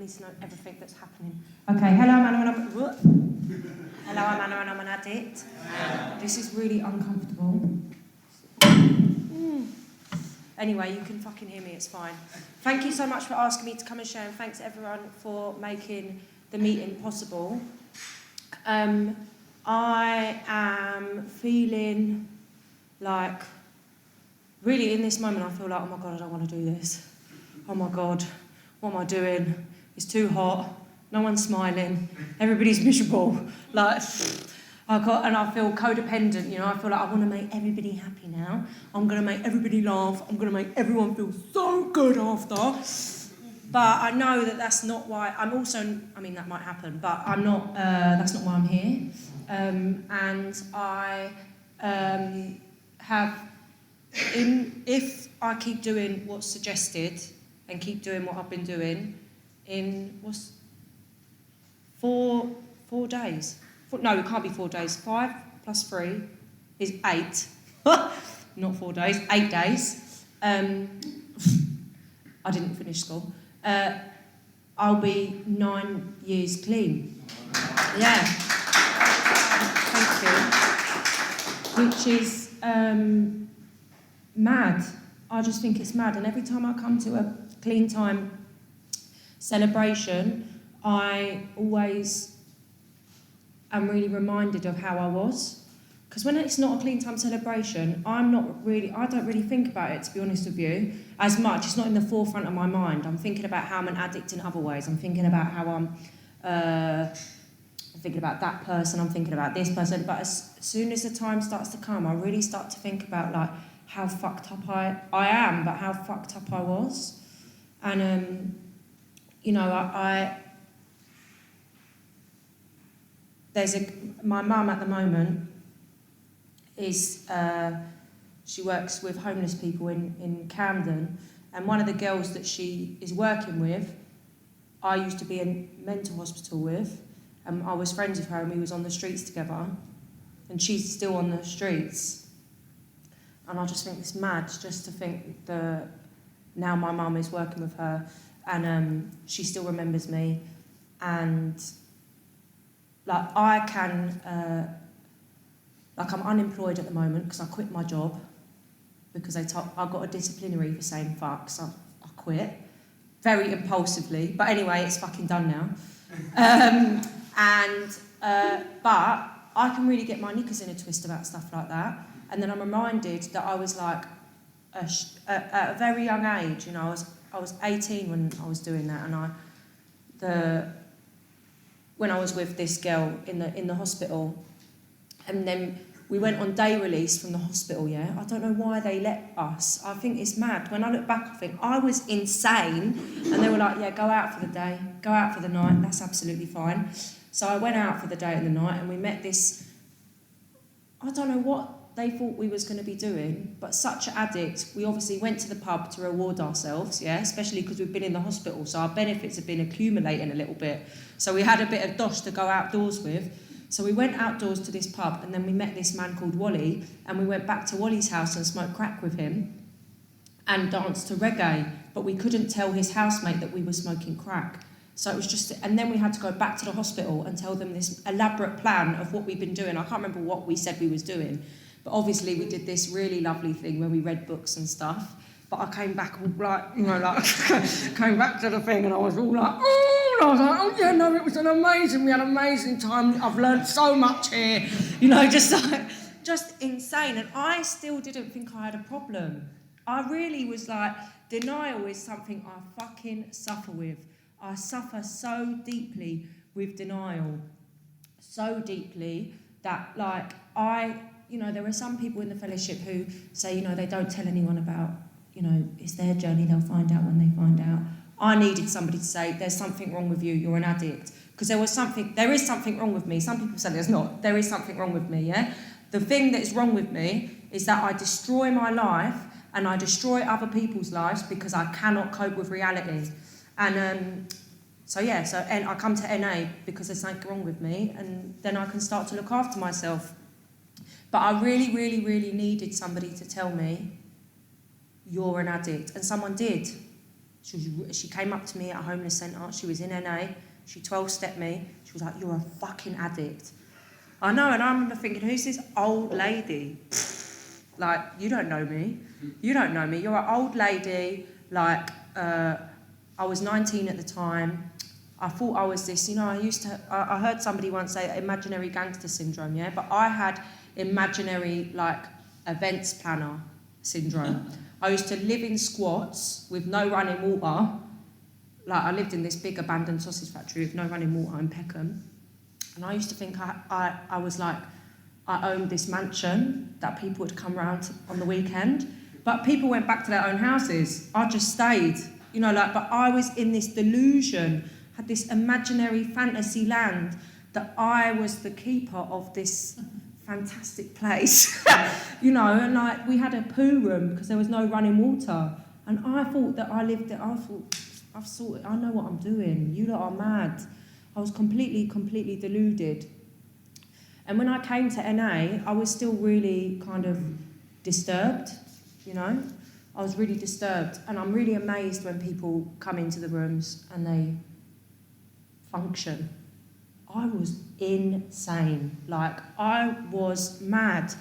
need to know everything that's happening. Okay, hello, I'm Anna, hello, I'm Anna, and I'm an addict. This is really uncomfortable. Anyway, you can fucking hear me, it's fine. Thank you so much for asking me to come and share, and thanks everyone for making the meeting possible. I am feeling like, really in this moment I feel like, oh my God, I don't want to do this. Oh my God, what am I doing? It's too hot, no one's smiling, everybody's miserable. Like, I feel codependent, you know, I feel like I want to make everybody happy now. I'm going to make everybody laugh, I'm going to make everyone feel so good after. But I know that that's not why, I'm also, I mean that might happen, but I'm not, that's not why I'm here. And I have, if I keep doing what's suggested and keep doing what I've been doing, in, 4 days? No, it can't be 4 days. 5 plus 3 is 8. Not 4 days, 8 days. I didn't finish school. I'll be 9 years clean. Yeah. Thank you. Which is mad. I just think it's mad. And every time I come to a clean time celebration, I always am really reminded of how I was. Because when it's not a clean time celebration, I don't really think about it, to be honest with you, as much. It's not in the forefront of my mind. I'm thinking about how I'm an addict in other ways. I'm thinking about how I'm thinking about that person, I'm thinking about this person. But as soon as the time starts to come, I really start to think about like how fucked up I am, but how fucked up I was. And, you know, my mum at the moment is, she works with homeless people in Camden, and one of the girls that she is working with, I used to be in mental hospital with, and I was friends with her and we was on the streets together, and she's still on the streets. And I just think it's mad just to think that now my mum is working with her and she still remembers me, and like I can, like I'm unemployed at the moment because I quit my job because I got a disciplinary for saying fuck, so I quit very impulsively. But anyway, it's fucking done now. But I can really get my knickers in a twist about stuff like that. And then I'm reminded that I was like, at a very young age, you know, I was 18 when I was doing that, and when I was with this girl in the hospital, and then we went on day release from the hospital, yeah? I don't know why they let us. I think it's mad. When I look back, I think I was insane, and they were like, yeah, go out for the day, go out for the night, that's absolutely fine. So I went out for the day and the night, and we met this, I don't know what they thought we was going to be doing, but such an addict, we obviously went to the pub to reward ourselves, yeah, especially because we've been in the hospital, so our benefits have been accumulating a little bit. So we had a bit of dosh to go outdoors with. So we went outdoors to this pub, and then we met this man called Wally, and we went back to Wally's house and smoked crack with him and danced to reggae, but we couldn't tell his housemate that we were smoking crack. So it was just, and then we had to go back to the hospital and tell them this elaborate plan of what we'd been doing. I can't remember what we said we was doing, but obviously we did this really lovely thing where we read books and stuff. But I came back all like, you know, like, came back to the thing and I was all like, oh, and I was like, oh yeah, no, it was we had an amazing time. I've learned so much here, you know, just insane. And I still didn't think I had a problem. I really was like, denial is something I fucking suffer with. I suffer so deeply with denial, so deeply that like you know, there are some people in the fellowship who say, you know, they don't tell anyone about, you know, it's their journey, they'll find out when they find out. I needed somebody to say, there's something wrong with you, you're an addict. Because there is something wrong with me. Some people say there's not. There is something wrong with me, yeah? The thing that is wrong with me is that I destroy my life and I destroy other people's lives because I cannot cope with reality. And and I come to NA because there's something wrong with me, and then I can start to look after myself. But I really, really, really needed somebody to tell me, you're an addict. And someone did. She came up to me at a homeless centre. She was in NA. She 12-stepped me. She was like, "You're a fucking addict." I know, and I remember thinking, who's this old lady? Like, you don't know me. You don't know me. You're an old lady. Like, I was 19 at the time. I thought I was this, I heard somebody once say imaginary gangster syndrome, yeah? But I had imaginary, like, events planner syndrome. I used to live in squats with no running water. Like, I lived in this big abandoned sausage factory with no running water in Peckham. And I used to think I was like, I owned this mansion that people would come round on the weekend. But people went back to their own houses. I just stayed, but I was in this delusion, had this imaginary fantasy land that I was the keeper of this fantastic place, and like we had a poo room because there was no running water. And I thought that I lived there. I know what I'm doing. You lot are mad. I was completely deluded. And when I came to NA, I was still really kind of disturbed, I was really disturbed. And I'm really amazed when people come into the rooms and they function. I was insane. Like, I was mad.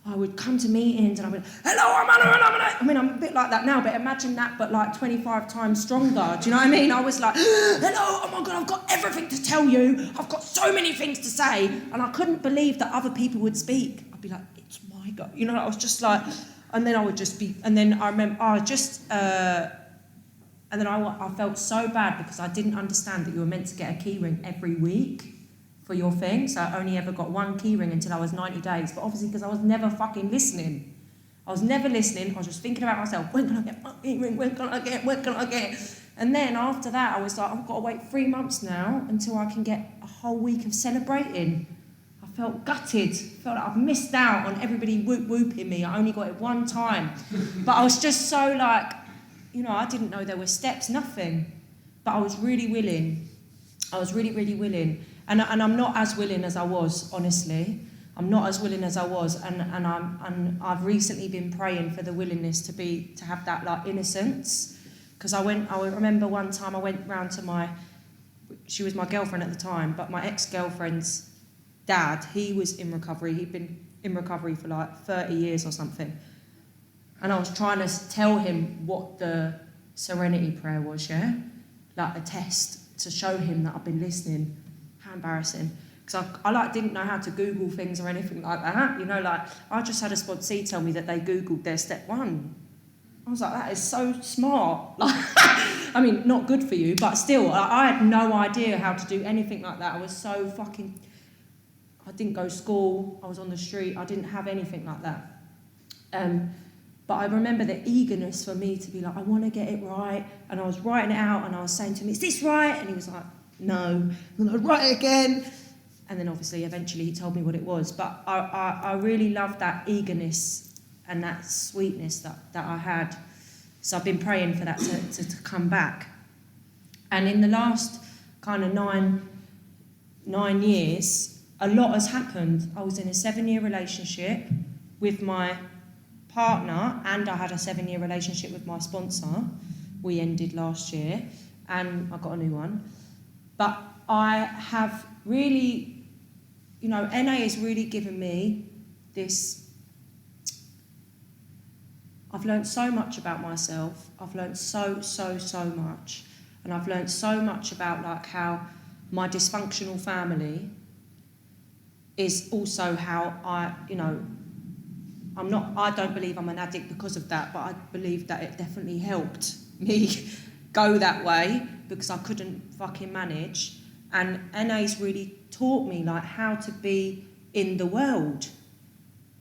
I would come to meetings and I would, "Hello, I'm Anna. I mean, I'm a bit like that now, but imagine that, but like 25 times stronger. Do you know what I mean? I was like, "Hello, oh my God, I've got everything to tell you. I've got so many things to say." And I couldn't believe that other people would speak. I'd be like, "It's my God." I was just like, and then I would just be, and then I remember, and then I felt so bad because I didn't understand that you were meant to get a key ring every week for your thing. So I only ever got one key ring until I was 90 days. But obviously, because I was never fucking listening. I was never listening. I was just thinking about myself. When can I get my key ring? When can I get it? And then after that, I was like, I've got to wait 3 months now until I can get a whole week of celebrating. I felt gutted. Felt like I've missed out on everybody whooping me. I only got it one time. But I was just so like, I didn't know there were steps, nothing. But I was really willing. I was really willing. And I'm not as willing as I was, honestly. I'm not as willing as I was, and I've recently been praying for the willingness to have that like innocence, because I remember one time I went round to she was my girlfriend at the time, but my ex-girlfriend's dad, he was in recovery. He'd been in recovery for like 30 years or something, and I was trying to tell him what the serenity prayer was, yeah, like a test to show him that I've been listening. How embarrassing. Because I didn't know how to Google things or anything like that. I just had a sponsee tell me that they Googled their step 1. I was like, that is so smart. I mean, not good for you, but still, I had no idea how to do anything like that. I was so I didn't go to school, I was on the street, I didn't have anything like that. But I remember the eagerness for me to be like, I want to get it right. And I was writing it out and I was saying to him, "Is this right?" And he was like, "No." And I'd write it again. And then obviously eventually he told me what it was. But I really loved that eagerness and that sweetness that I had. So I've been praying for that to come back. And in the last kind of nine years, a lot has happened. I was in a 7-year relationship with my partner, and I had a 7-year relationship with my sponsor. We ended last year, and I got a new one. But I have really, NA has really given me this. I've learned so much about myself. I've learned so much. And I've learned so much about like how my dysfunctional family is also how I don't believe I'm an addict because of that, but I believe that it definitely helped me go that way because I couldn't fucking manage. And NA's really taught me like how to be in the world.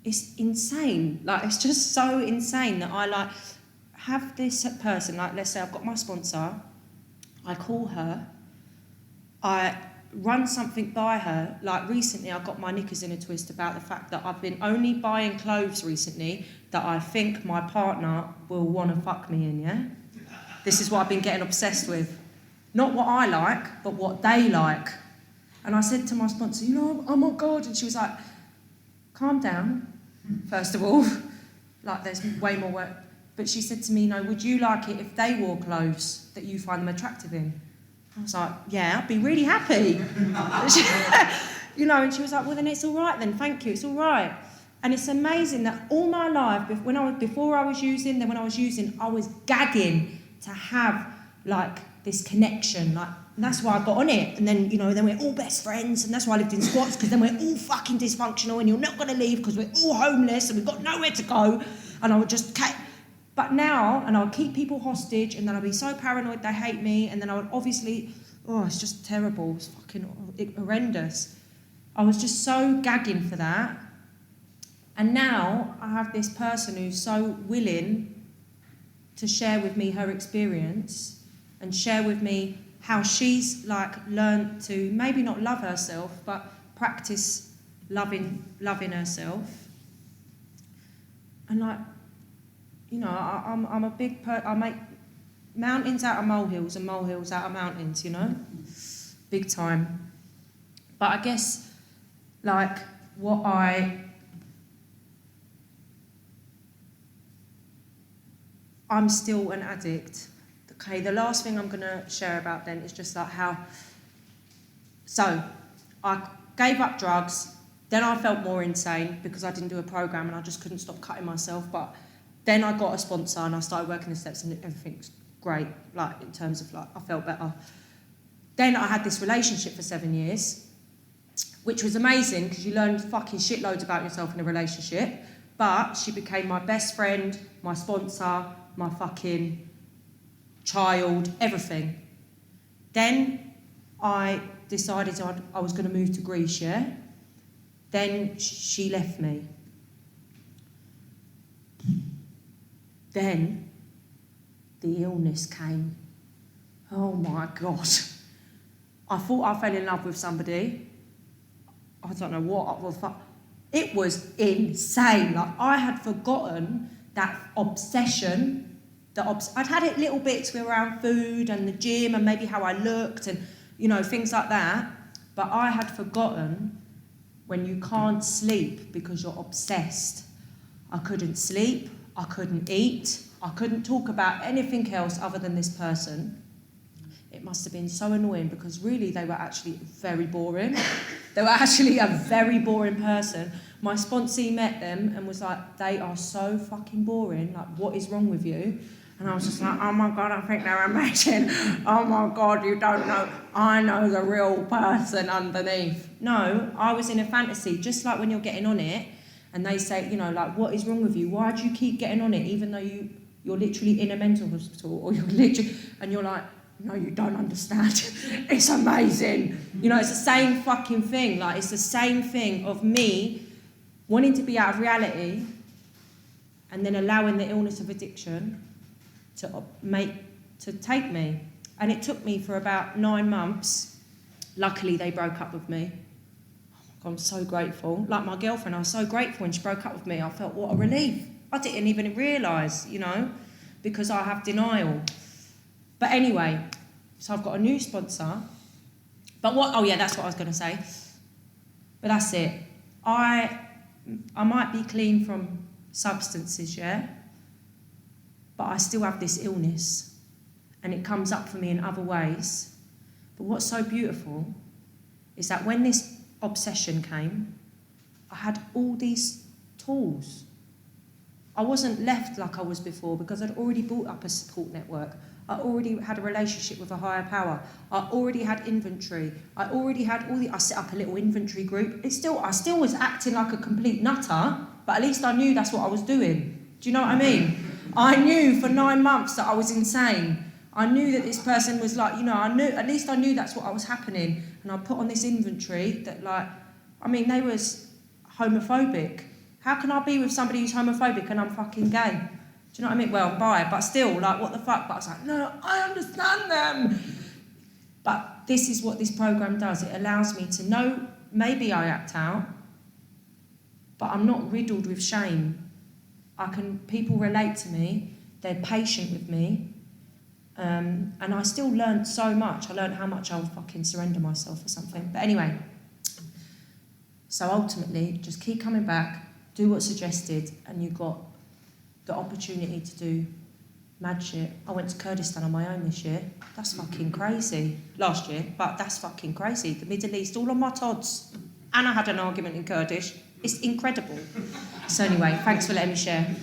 It's insane. Like, it's just so insane that I like have this person, like let's say I've got my sponsor, I call her, I run something by her. Like recently I got my knickers in a twist about the fact that I've been only buying clothes recently that I think my partner will want to fuck me in, yeah? This is what I've been getting obsessed with. Not what I like, but what they like. And I said to my sponsor, oh my God, and she was like, calm down, first of all. Like, there's way more work. But she said to me, would you like it if they wore clothes that you find them attractive in? I was like, yeah, I'd be really happy. And she was like, well, then it's all right then, thank you, it's all right. And it's amazing that all my life, before I was using, then when I was using, I was gagging to have, this connection, and that's why I got on it. And then, then we're all best friends, and that's why I lived in squats, because then we're all fucking dysfunctional, and you're not going to leave because we're all homeless, and we've got nowhere to go. And I would just... But now, and I'll keep people hostage, and then I'll be so paranoid they hate me, and then I would obviously... Oh, it's just terrible. It's fucking horrendous. I was just so gagging for that. And now I have this person who's so willing to share with me her experience and share with me how she's learned to maybe not love herself, but practice loving herself. And I'm a big I make mountains out of molehills and molehills out of mountains, big time. But I guess I'm still an addict. Okay, the last thing I'm going to share about then is just how... So, I gave up drugs, then I felt more insane because I didn't do a program and I just couldn't stop cutting myself, but then I got a sponsor and I started working the steps and everything's great, in terms of I felt better. Then I had this relationship for 7 years, which was amazing because you learn fucking shitloads about yourself in a relationship, but she became my best friend, my sponsor, my fucking child, everything. Then I decided I was going to move to Greece, yeah? Then she left me. Then the illness came. Oh my God. I thought I fell in love with somebody. I don't know what. It was insane. I had forgotten that obsession. I'd had it little bits around food and the gym and maybe how I looked and, things like that. But I had forgotten when you can't sleep because you're obsessed. I couldn't sleep. I couldn't eat. I couldn't talk about anything else other than this person. It must have been so annoying because really they were actually very boring. They were actually a very boring person. My sponsee met them and was like, they are so fucking boring. What is wrong with you? And I was just like, oh my God, I think they're amazing. Oh my God, you don't know. I know the real person underneath. No, I was in a fantasy, just like when you're getting on it and they say, what is wrong with you? Why do you keep getting on it even though you're literally in a mental hospital or you're like, no, you don't understand. It's amazing. It's the same fucking thing. It's the same thing of me wanting to be out of reality and then allowing the illness of addiction to take me. And it took me for about 9 months. Luckily, they broke up with me. I'm so grateful. My girlfriend, I was so grateful when she broke up with me. I felt, what a relief. I didn't even realise, because I have denial. But anyway, so I've got a new sponsor. But that's what I was going to say. But that's it. I might be clean from substances, yeah? But I still have this illness. And it comes up for me in other ways. But what's so beautiful is that when this obsession came, I had all these tools. I wasn't left like I was before because I'd already built up a support network. I already had a relationship with a higher power. I already had inventory. I already had I set up a little inventory group. I still was acting like a complete nutter, but at least I knew that's what I was doing. Do you know what I mean? I knew for 9 months that I was insane. I knew that this person was at least I knew that's what was happening. And I put on this inventory that they was homophobic. How can I be with somebody who's homophobic and I'm fucking gay? Do you know what I mean? Well, I'm bi, but still, what the fuck? But I was like, no, I understand them. But this is what this program does. It allows me to know maybe I act out, but I'm not riddled with shame. People relate to me, they're patient with me, and I still learned so much. I learned how much I'll fucking surrender myself or something. But anyway, so ultimately, just keep coming back, do what's suggested, and you've got the opportunity to do mad shit. I went to Kurdistan on my own this year. That's fucking crazy. Last year, but that's fucking crazy. The Middle East, all on my tods. And I had an argument in Kurdish. It's incredible. So anyway, thanks for letting me share.